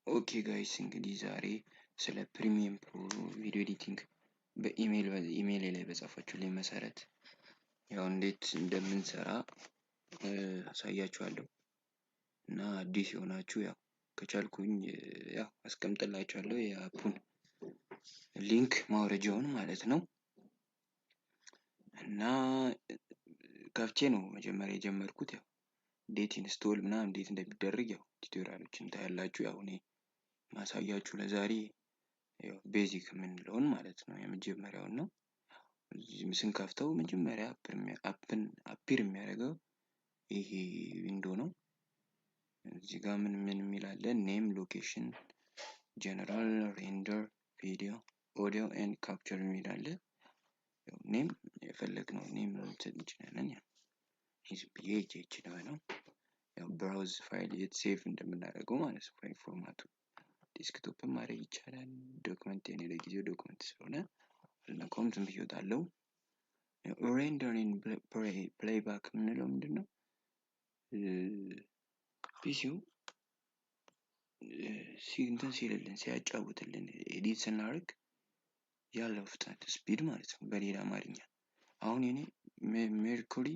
ኦኬ ጋይስ እንግዲህ ዛሬ ስለ ፕሪሚየም ፕሮ ቪዲዮ ኤዲቲንግ በኢሜል ላይ በጻፋችሁልኝ መሰረት ያው እንዴት እንደምንሰራ አሳያችኋለሁ እና አዲስ የሆናችሁ ያው ከቻልኩኝ ያው አስቀምጥላችኋለሁ የአፑን ሊንክ ማውረጃውን ማለት ነው። እና ከፍቼ ነው መጀመሪያ የጀመርኩት ያው እንዴት ኢንስቶል እንዴት እንደሚደረግ ያው ቱቶሪያሎችን ታያላችሁ። ያው እኔ ማሳያችሁ ለዛሬ ያው ቤዚክ የምንለውን ማለት ነው የመጀመሪያው ነው። ስንከፍተው መጀመሪያ አፒር የሚያደርገው ይሄ ዊንዶው ነው። እዚህ ጋር ምን የሚላለ ኔም ሎኬሽን ጀነራል ሬንደር ቪዲዮ ኦዲዮ ኤንድ ካፕቸር የሚላለ ያው ኔም የፈለግነው ኔም እንችላለን። ያው ፒኤች ነው ያው ብራውዝ ፋይል የት ሴቭ እንደምናደርገው ማለት ነው። ፋይል ፎርማቱ ዴስክቶፕ ማድረግ ይቻላል። ዶክመንት የኔ ለጊዜው ዶክመንት ስለሆነ አልነካውም ዝም ብዬ እወጣለሁ። ሬንደሪንግ ፕሌይባክ የምንለው ምንድነው? ፒሲው እንትን ሲልልን ሲያጫውትልን ኤዲት ስናደርግ ያለው ፍጥነት ስፒድ ማለት ነው በሌላ አማርኛ። አሁን የኔ ሜርኩሪ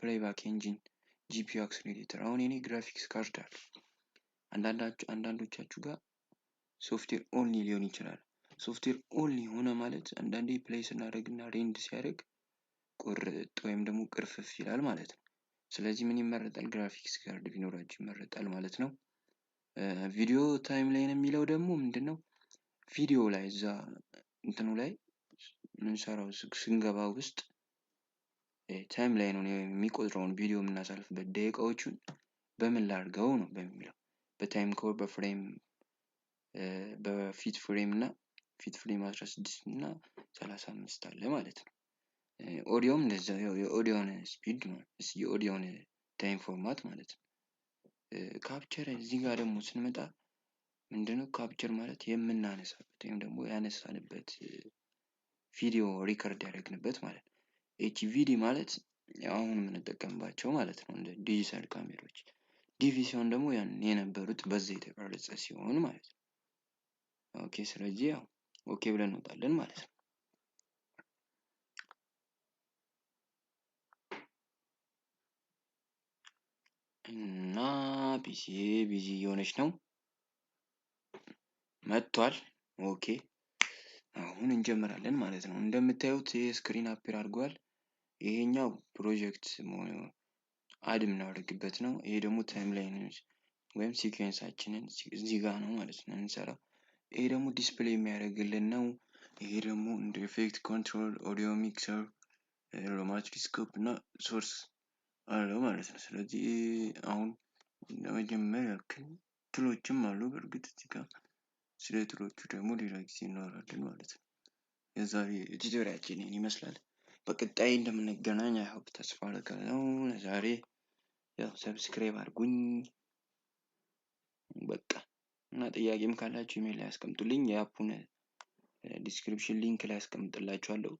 ፕሌይባክ ኢንጂን ጂፒዩ አክሰለሬተር አሁን የኔ ግራፊክስ ካርድ አለ። አንዳንዶቻችሁ ጋር ሶፍትዌር ኦንሊ ሊሆን ይችላል። ሶፍትዌር ኦንሊ ሆነ ማለት አንዳንዴ ፕሌይ ስናደርግና ሬንድ ሲያደርግ ቁርጥ ወይም ደግሞ ቅርፍፍ ይላል ማለት ነው። ስለዚህ ምን ይመረጣል? ግራፊክስ ካርድ ቢኖራችሁ ይመረጣል ማለት ነው። ቪዲዮ ታይም ላይን የሚለው ደግሞ ምንድነው? ቪዲዮ ላይ እዛ እንትኑ ላይ ምንሰራው ስንገባ ውስጥ ታይም ላይን ነው የሚቆጥረውን ቪዲዮ የምናሳልፍበት ደቂቃዎቹን በምን ላድርገው ነው በሚለው በታይም ኮድ በፍሬም በፊት ፍሬም እና ፊት ፍሬም 16 እና 35 አለ ማለት ነው። ኦዲዮም እንደዛው የኦዲዮን ስፒድ ነው የኦዲዮን ታይም ፎርማት ማለት ነው። ካፕቸር እዚህ ጋር ደግሞ ስንመጣ ምንድነው ካፕቸር ማለት የምናነሳበት ወይም ደግሞ ያነሳንበት ቪዲዮ ሪከርድ ያደረግንበት ማለት ነው። ኤችቪዲ ማለት አሁን የምንጠቀምባቸው ማለት ነው እንደ ዲጂታል ካሜራዎች። ዲቪ ሲሆን ደግሞ ያን የነበሩት በዛ የተቀረጸ ሲሆን ማለት ነው። ኦኬ ስለዚህ ያው ኦኬ ብለን እንወጣለን ማለት ነው። እና ቢዚ የሆነች ነው መጥቷል። ኦኬ አሁን እንጀምራለን ማለት ነው። እንደምታዩት ስክሪን አፒር አድርጓል። ይሄኛው ፕሮጀክት አድ የምናደርግበት ነው። ይሄ ደግሞ ታይም ላይን ወይም ሲኩዌንሳችንን እዚህ ጋር ነው ማለት ነው እንሰራው። ይሄ ደግሞ ዲስፕሌይ የሚያደርግልን ነው። ይሄ ደግሞ እንደ ኢፌክት ኮንትሮል ኦዲዮ ሚክሰር ሮማትሪስኮፕ እና ሶርስ አለው ማለት ነው። ስለዚህ አሁን ለመጀመሪያ ያክል ትሎችም አሉ። በእርግጥ እዚህ ጋር ስለ ትሎቹ ደግሞ ሌላ ጊዜ እናወራለን ማለት ነው። የዛሬ ቱቶሪያችን ይሄን ይመስላል። በቀጣይ እንደምንገናኝ አይሆፕ ተስፋ አደርጋለሁ። ለዛሬ ያው ሰብስክራይብ አድርጉኝ በቃ እና ጥያቄም ካላችሁ ኢሜል ላይ አስቀምጡልኝ። የአፑን ዲስክሪፕሽን ሊንክ ላይ አስቀምጥላችኋለሁ።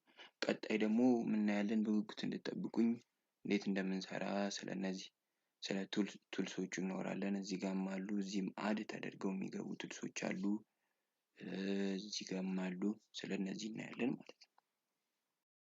ቀጣይ ደግሞ እናያለን። በጉጉት እንድትጠብቁኝ እንዴት እንደምንሰራ ስለነዚህ ስለ ቱልሶቹ እናወራለን። እዚህ ጋርም አሉ እዚህም አድ ተደርገው የሚገቡ ቱልሶች አሉ። እዚህ ጋርም አሉ ስለነዚህ እናያለን ማለት ነው።